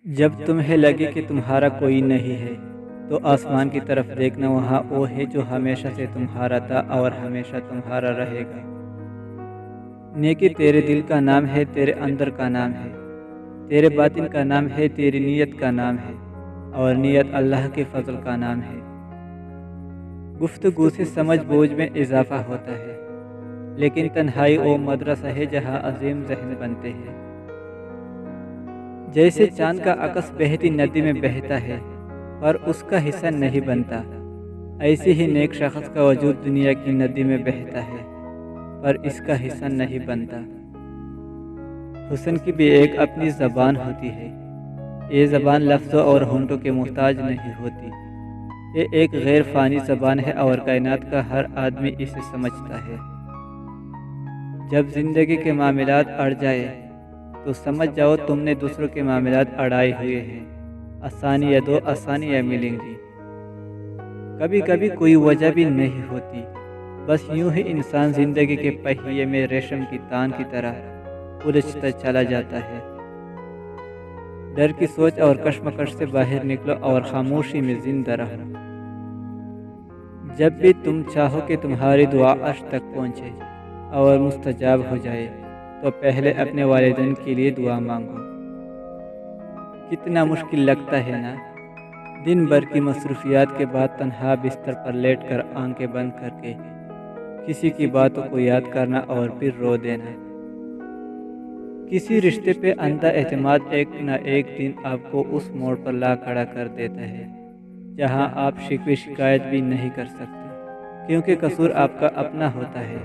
جب تمہیں لگے کہ تمہارا کوئی نہیں ہے تو آسمان کی طرف دیکھنا، وہاں وہ ہے جو ہمیشہ سے تمہارا تھا اور ہمیشہ تمہارا رہے گا۔ نیکی تیرے دل کا نام ہے، تیرے اندر کا نام ہے، تیرے باطن کا نام ہے، تیری نیت کا نام ہے، اور نیت اللہ کے فضل کا نام ہے۔ گفتگو سے سمجھ بوجھ میں اضافہ ہوتا ہے، لیکن تنہائی وہ مدرسہ ہے جہاں عظیم ذہن بنتے ہیں۔ جیسے چاند کا عکس بہتی ندی میں بہتا ہے پر اس کا حصہ نہیں بنتا، ایسے ہی نیک شخص کا وجود دنیا کی ندی میں بہتا ہے پر اس کا حصہ نہیں بنتا۔ حسن کی بھی ایک اپنی زبان ہوتی ہے، یہ زبان لفظوں اور ہونٹوں کے محتاج نہیں ہوتی، یہ ایک غیر فانی زبان ہے اور کائنات کا ہر آدمی اسے سمجھتا ہے۔ جب زندگی کے معاملات اڑ جائے تو سمجھ جاؤ تم نے دوسروں کے معاملات اڑائے ہوئے ہیں، آسانیاں دو آسانیاں ملیں گی۔ کبھی کبھی کوئی وجہ بھی نہیں ہوتی، بس یوں ہی انسان زندگی کے پہیے میں ریشم کی تان کی طرح الجھتا چلا جاتا ہے۔ ڈر کی سوچ اور کشمکش سے باہر نکلو اور خاموشی میں زندہ رہو۔ جب بھی تم چاہو کہ تمہاری دعا عرش تک پہنچے اور مستجاب ہو جائے تو پہلے اپنے والدین کے لیے دعا مانگو۔ کتنا مشکل لگتا ہے نا، دن بھر کی مصروفیات کے بعد تنہا بستر پر لیٹ کر آنکھیں بند کر کے کسی کی باتوں کو یاد کرنا اور پھر رو دینا۔ کسی رشتے پہ اندھا اعتماد ایک نہ ایک دن آپ کو اس موڑ پر لا کھڑا کر دیتا ہے جہاں آپ شکوے شکایت بھی نہیں کر سکتے، کیونکہ قصور آپ کا اپنا ہوتا ہے۔